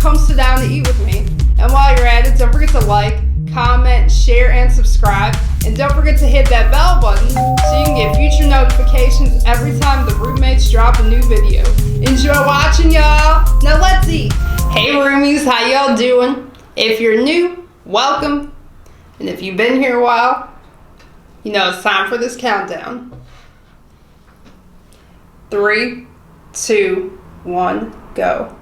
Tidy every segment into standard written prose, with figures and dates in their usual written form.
come sit down and eat with me. And while you're at it, don't forget to like, comment, share, and subscribe. And don't forget to hit that bell button so you can get future notifications every time the roommates drop a new video. Enjoy watching, y'all. Now let's eat. Hey roomies, how y'all doing? If you're new, welcome. And if you've been here a while, you know it's time for this countdown. 3, 2, 1, go.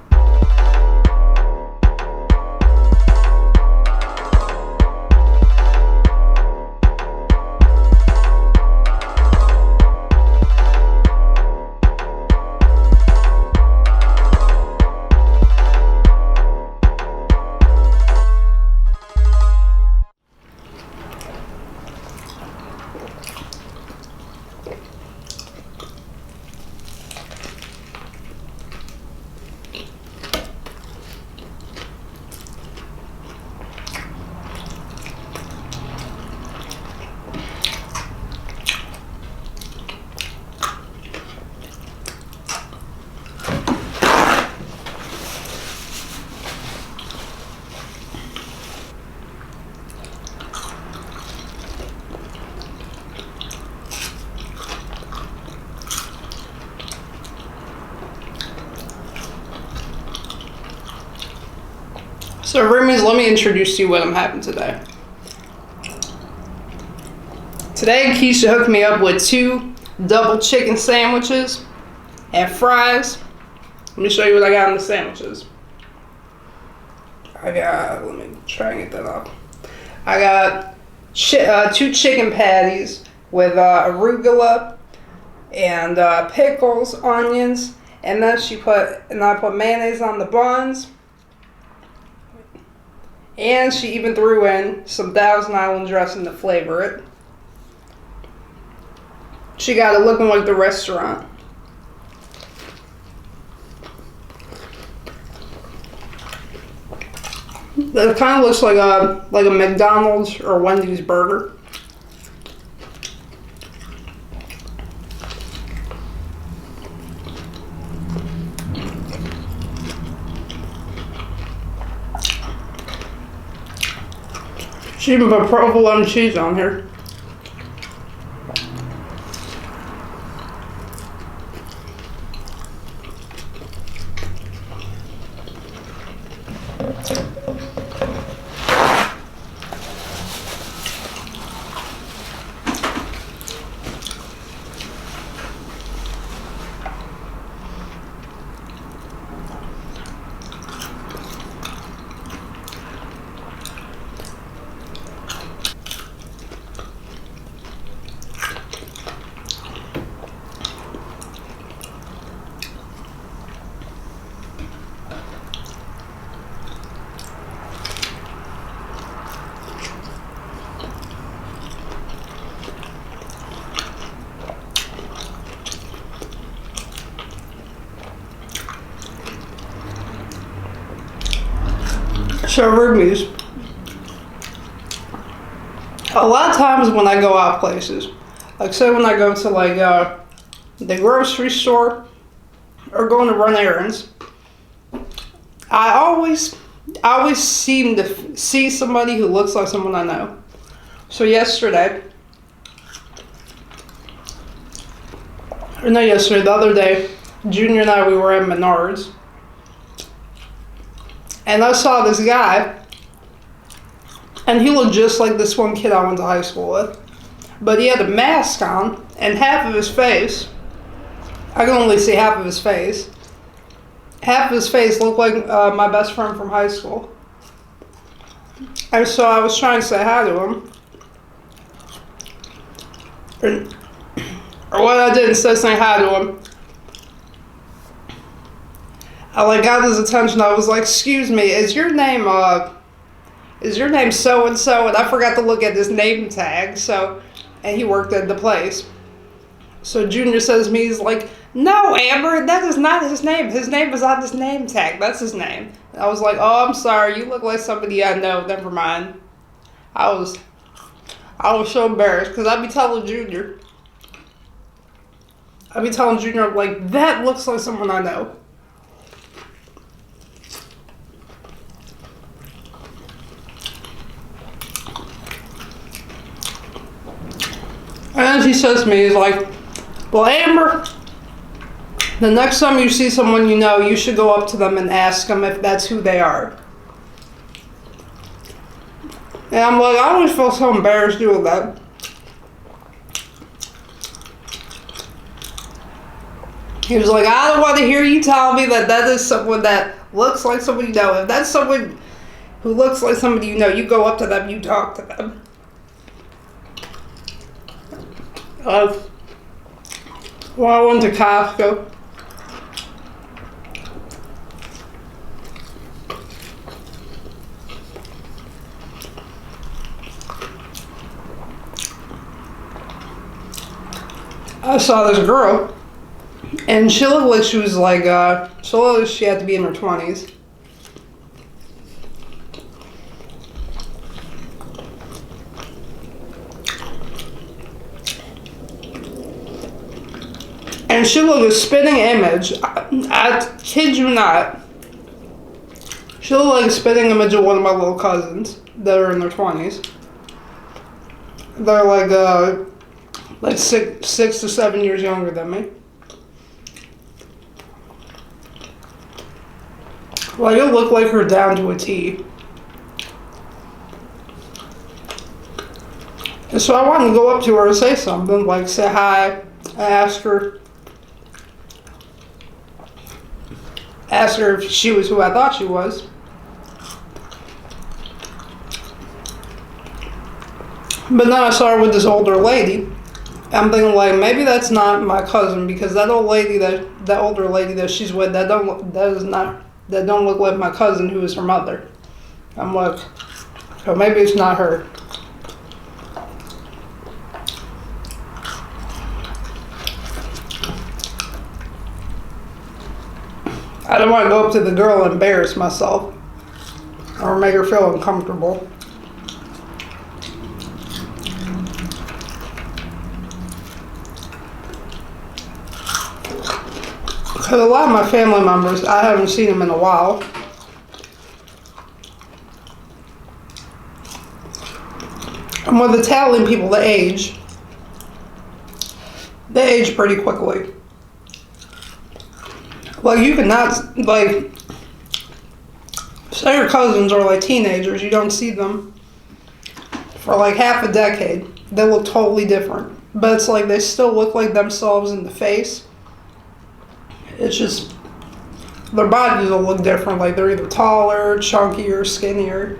So roomies, let me introduce to you what I'm having today. Today, Keisha hooked me up with 2 double chicken sandwiches and fries. Let me show you what I got in the sandwiches. Let me try and get that off. I got 2 chicken patties with arugula and pickles, onions, and then I put mayonnaise on the buns. And she even threw in some Thousand Island dressing to flavor it. She got it looking like the restaurant. It kind of looks like a McDonald's or Wendy's burger. She even put provolone cheese on here. So roomies, a lot of times when I go out places, like say when I go to like the grocery store or going to run errands, I always seem to see somebody who looks like someone I know. So the other day, Junior and I, we were at Menards. And I saw this guy, and he looked just like this one kid I went to high school with. But he had a mask on, and half of his face, I can only see half of his face. Half of his face looked like my best friend from high school. And so I was trying to say hi to him. Or what I did instead of saying hi to him, I got his attention. I was like, "Excuse me, is your name so and so?" And I forgot to look at his name tag. And he worked at the place. So Junior says to me, he's like, "No, Amber, that is not his name. His name is on his name tag. That's his name." And I was like, "Oh, I'm sorry. You look like somebody I know. Never mind." I was so embarrassed because I'd be telling Junior, like, that looks like someone I know. And then he says to me, he's like, well, Amber, the next time you see someone you know, you should go up to them and ask them if that's who they are. And I'm like, I always feel so embarrassed doing that. He was like, I don't want to hear you tell me that is someone that looks like somebody you know. If that's someone who looks like somebody you know, you go up to them, you talk to them. Well, I went to Costco. I saw this girl, and she looked like she was like, she looked like she had to be in her 20s. And she looked a spitting image. I kid you not. She looked like a spitting image of one of my little cousins that are in their 20s. They're like 6 to 7 years younger than me. Like, it looked like her down to a T. And so I wanted to go up to her and say something, like say hi, ask her if she was who I thought she was. But then I saw her with this older lady. I'm thinking, like, maybe that's not my cousin, because that older lady that she's with, that don't look like my cousin who is her mother. I'm like, so maybe it's not her. I don't want to go up to the girl and embarrass myself or make her feel uncomfortable. Because a lot of my family members, I haven't seen them in a while. And with Italian people, they age pretty quickly. Like, you cannot, like, say your cousins are like teenagers, you don't see them for like half a decade. They look totally different. But it's like they still look like themselves in the face. It's just, their bodies will look different. Like, they're either taller, chunkier, skinnier.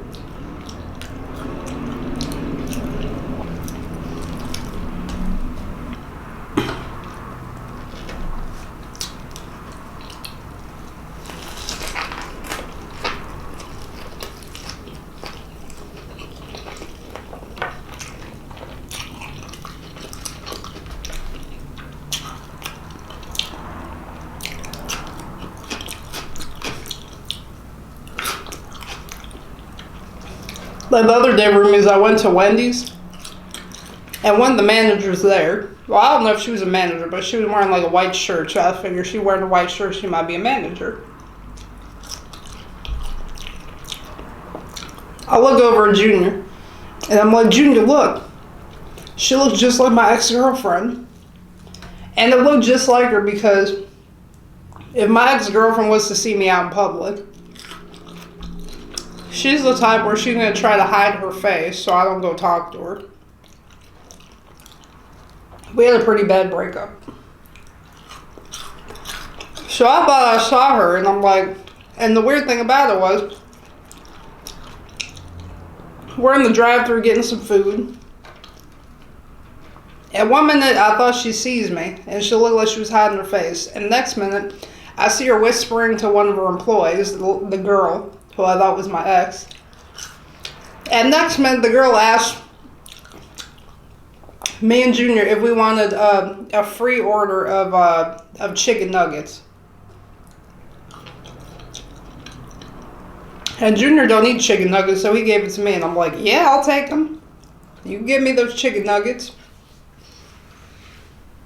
Like, the other day, roomies, I went to Wendys, and one of the managers there, well, I don't know if she was a manager, but she was wearing like a white shirt, so I figured she wearing a white shirt, she might be a manager. I look over at Junior, and I'm like, Junior, look, she looks just like my ex-girlfriend. And it looked just like her, because if my ex-girlfriend was to see me out in public, she's the type where she's going to try to hide her face so I don't go talk to her. We had a pretty bad breakup. So I thought I saw her, and I'm like, and the weird thing about it was, we're in the drive-thru getting some food. And one minute I thought she sees me, and she looked like she was hiding her face. And next minute, I see her whispering to one of her employees, the girl, who I thought was my ex. And next minute, the girl asked me and Junior if we wanted a free order of chicken nuggets. And Junior don't eat chicken nuggets, so he gave it to me. And I'm like, yeah, I'll take them. You can give me those chicken nuggets.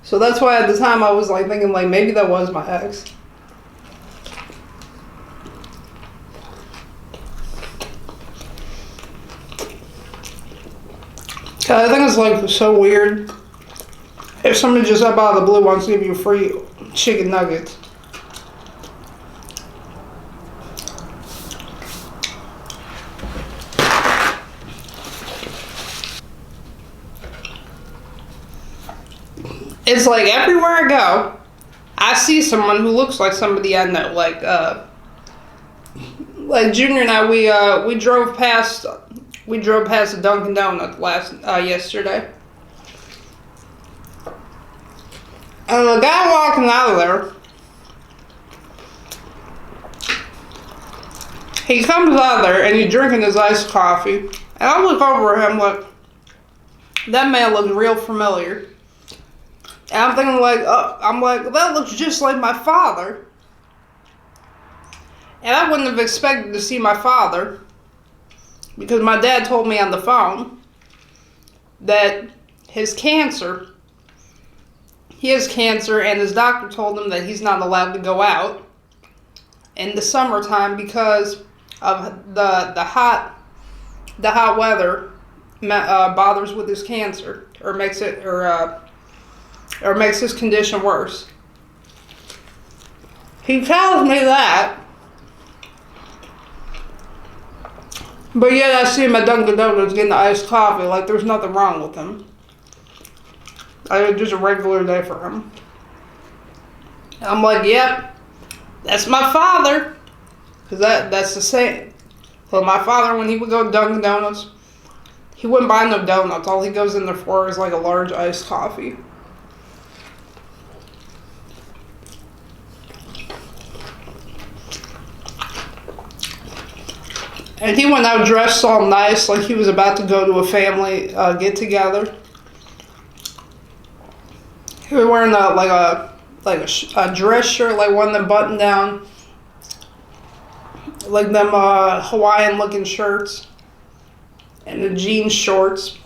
So that's why at the time I was like thinking, like, maybe that was my ex. I think it's like so weird If somebody just up out of the blue wants to give you free chicken nuggets. It's like everywhere I go, I see someone who looks like somebody I know. Like Junior and I, we drove past the Dunkin Donuts yesterday, and the guy walking out of there, he comes out of there and he's drinking his iced coffee, and I look over at him like, that man looks real familiar. And I'm thinking that looks just like my father. And I wouldn't have expected to see my father, because my dad told me on the phone that he has cancer, and his doctor told him that he's not allowed to go out in the summertime because of the hot weather bothers with his cancer, or makes his condition worse. He tells me that, but yet I see him at Dunkin Donuts getting the iced coffee like there's nothing wrong with him. It's just a regular day for him. I'm like, yep, that's my father. Because that's the same. Well, my father, when he would go to Dunkin Donuts, he wouldn't buy no donuts. All he goes in there for is like a large iced coffee. And he went out dressed all nice, like he was about to go to a family get-together. He was wearing a dress shirt, like one of them button-down, like them Hawaiian-looking shirts, and the jean shorts.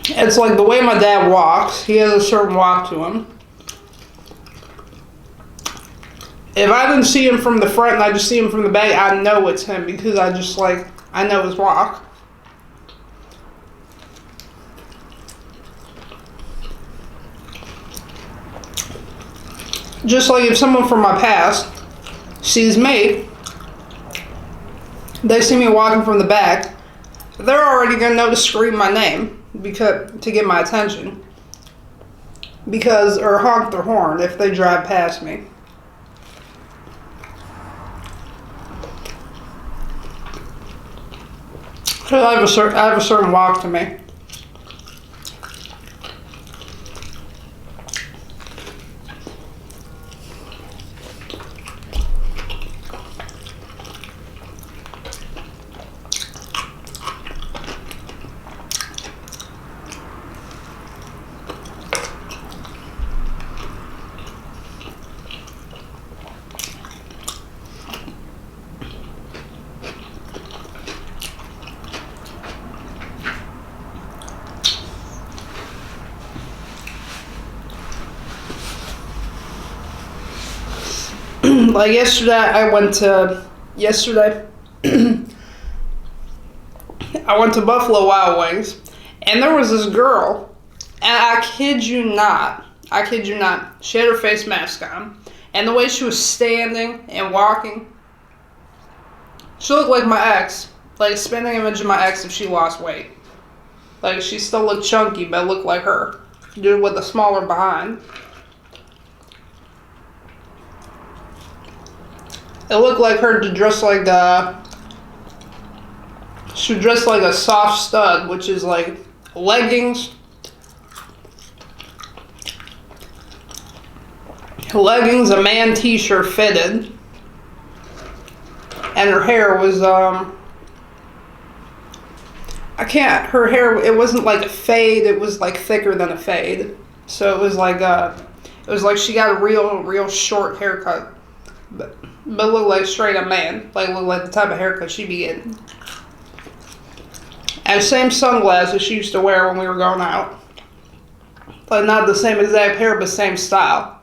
It's like the way my dad walks. He has a certain walk to him. If I didn't see him from the front and I just see him from the back, I know it's him, because I know his walk. Just like if someone from my past sees me, they see me walking from the back, they're already going to know to scream my name to get my attention, or honk their horn if they drive past me. I have a certain walk to me. Like yesterday, I went to Buffalo Wild Wings, and there was this girl, and I kid you not, she had her face mask on, and the way she was standing and walking, she looked like my ex, like a spitting image of my ex if she lost weight. Like, she still looked chunky, but looked like her, dude with a smaller behind. It looked like her to dress like she dressed like a soft stud, which is like leggings, a man t-shirt fitted, and her hair was her hair, it wasn't like a fade, it was like thicker than a fade. So it was like she got a real short haircut, but looked like straight up man, like looked like the type of haircut she'd be getting. And same sunglasses she used to wear when we were going out. Like not the same exact pair, but same style.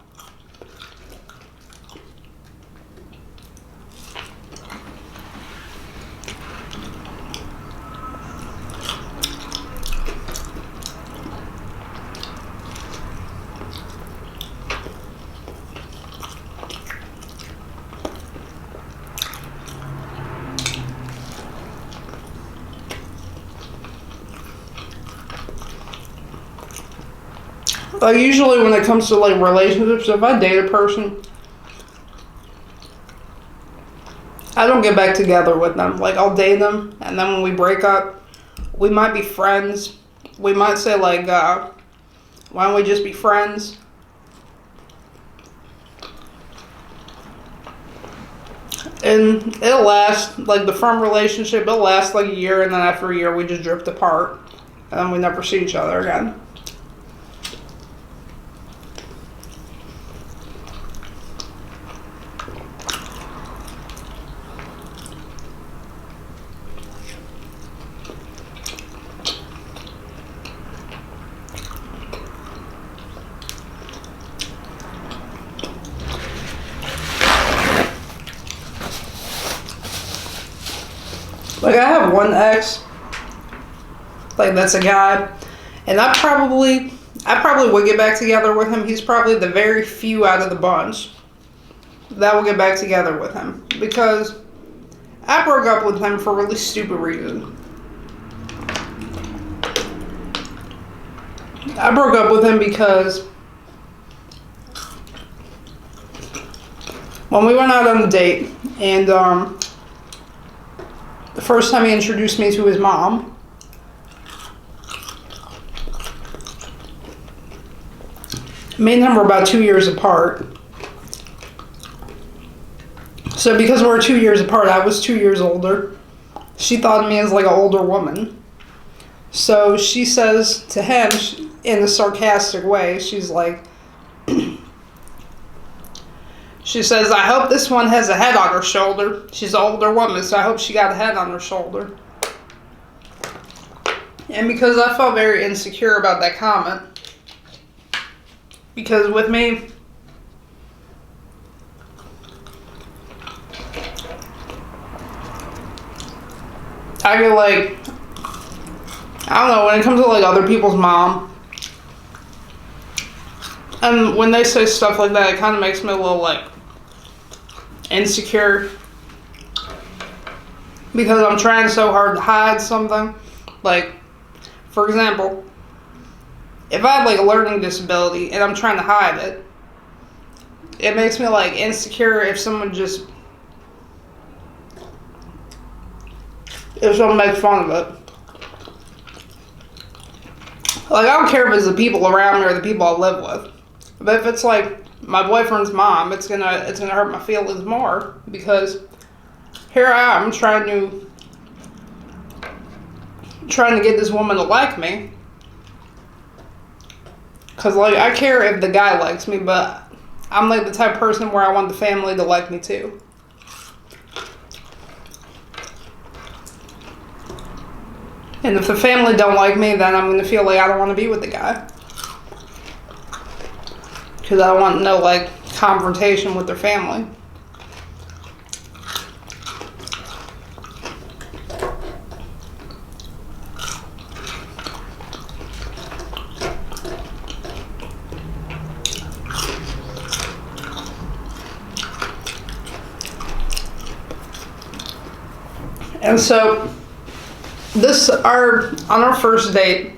Like, usually when it comes to, like, relationships, if I date a person, I don't get back together with them. Like, I'll date them, and then when we break up, we might be friends. We might say, like, why don't we just be friends? And it'll last, like, the firm relationship, it'll last like a year, and then after a year, we just drift apart. And then we never see each other again. Like, I have one ex, like, that's a guy, and I probably would get back together with him. He's probably the very few out of the bunch that will get back together with him, because I broke up with him for a really stupid reason. I broke up with him because when we went out on a date, and the first time he introduced me to his mom, me and him were about 2 years apart. So because we're 2 years apart, I was 2 years older. She thought of me as like an older woman. So she says to him, in a sarcastic way, she's like, she says, I hope this one has a head on her shoulder. She's an older woman, so I hope she got a head on her shoulder. And because I felt very insecure about that comment, because with me, I get like, I don't know, when it comes to like other people's mom, and when they say stuff like that, it kind of makes me a little like insecure, because I'm trying so hard to hide something. Like, for example, if I have like a learning disability and I'm trying to hide it, it makes me like insecure if someone makes fun of it. Like, I don't care if it's the people around me or the people I live with. But if it's like my boyfriend's mom, it's gonna hurt my feelings more, because here I am trying to get this woman to like me. Cause like, I care if the guy likes me, but I'm like the type of person where I want the family to like me too. And if the family don't like me, then I'm gonna feel like I don't want to be with the guy. Because I don't want no, like, confrontation with their family. And so, on our first date,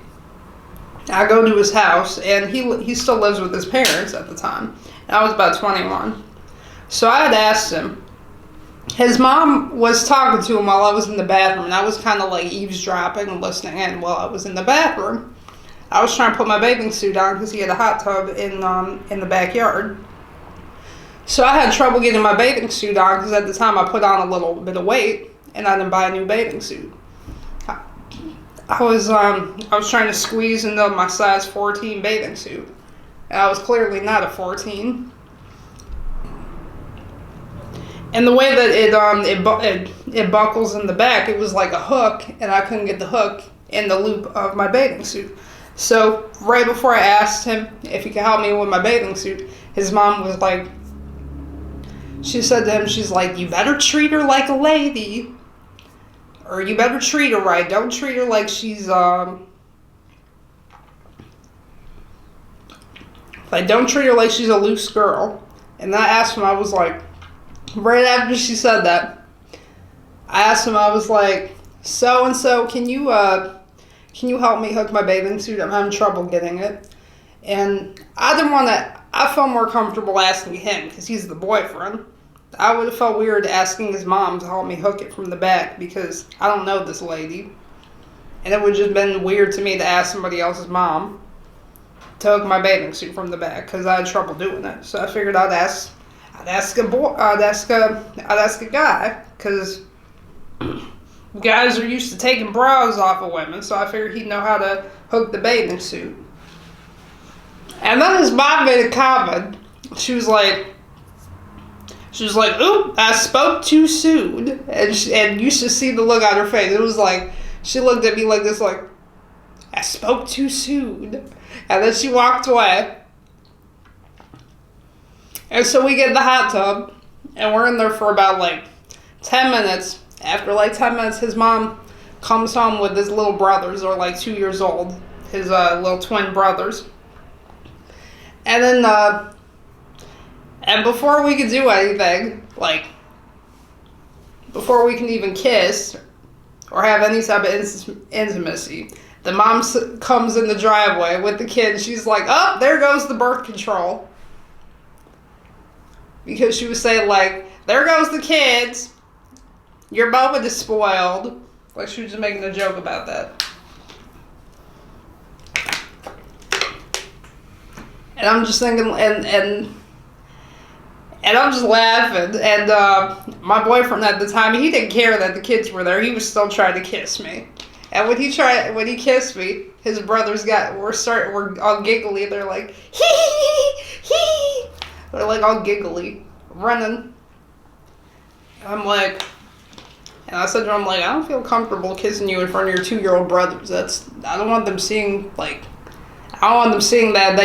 I go to his house, and he still lives with his parents at the time. And I was about 21. So I had asked him. His mom was talking to him while I was in the bathroom, and I was kind of like eavesdropping and listening in while I was in the bathroom. I was trying to put my bathing suit on because he had a hot tub in the backyard. So I had trouble getting my bathing suit on because at the time I put on a little bit of weight, and I didn't buy a new bathing suit. I was trying to squeeze into my size 14 bathing suit, and I was clearly not a 14. And the way that it buckles in the back, it was like a hook, and I couldn't get the hook in the loop of my bathing suit. So right before I asked him if he could help me with my bathing suit, his mom was like, she said to him, she's like, you better treat her like a lady. Or you better treat her right. Don't treat her like she's, don't treat her like she's a loose girl. And I asked him, I was like, right after she said that, I asked him, I was like, so-and-so, can you help me hook my bathing suit? I'm having trouble getting it. And I didn't want to, I felt more comfortable asking him because he's the boyfriend. I would have felt weird asking his mom to help me hook it from the back because I don't know this lady. And it would have just been weird to me to ask somebody else's mom to hook my bathing suit from the back because I had trouble doing it. So I figured I'd ask a guy because guys are used to taking bras off of women. So I figured he'd know how to hook the bathing suit. And then his mom made a comment. She was like, "Oop, I spoke too soon." And you should see the look on her face. It was like, she looked at me like this, like, "I spoke too soon." And then she walked away. And so we get in the hot tub, and we're in there for about, 10 minutes. After, 10 minutes, his mom comes home with his little brothers. They're, 2 years old. His little twin brothers. And then, and before we could do anything, before we can even kiss or have any type of intimacy, the mom comes in the driveway with the kid. She's like, "Oh, there goes the birth control." Because she was saying, "There goes the kids. Your moment is spoiled." She was just making a joke about that. And I'm just thinking, and I'm just laughing. And my boyfriend at the time, he didn't care that the kids were there. He was still trying to kiss me. And when he kissed me, his brothers were all giggly. They're like, hee hee hee. They're all giggly, running. And I'm like, and I said to him, I don't feel comfortable kissing you in front of your 2-year-old brothers. I don't want them seeing that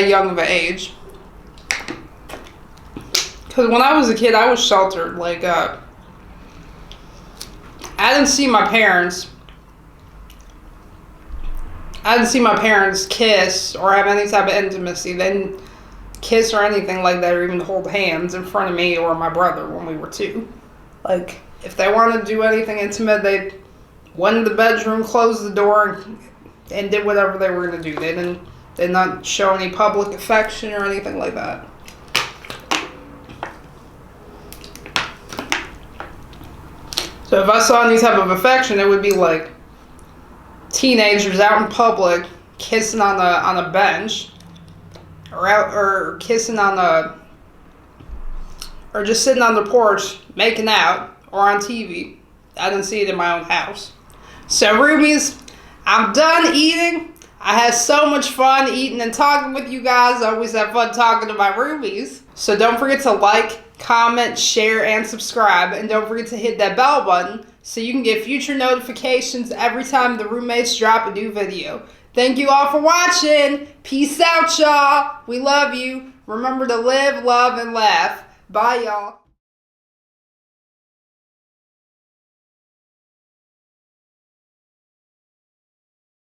young of an age. Because when I was a kid, I was sheltered. I didn't see my parents. I didn't see my parents kiss or have any type of intimacy. They didn't kiss or anything like that, or even hold hands in front of me or my brother when we were 2. If they wanted to do anything intimate, they went in the bedroom, closed the door, and did whatever they were going to do. They did not show any public affection or anything like that. So if I saw any type of affection, it would be teenagers out in public kissing on a bench, or kissing or just sitting on the porch making out, or on TV. I didn't see it in my own house. So roomies, I'm done eating. I had so much fun eating and talking with you guys. I always have fun talking to my roomies. So don't forget to comment, share, and subscribe. And don't forget to hit that bell button so you can get future notifications every time the roommates drop a new video. Thank you all for watching. Peace out, y'all. We love you. Remember to live, love, and laugh. Bye, y'all.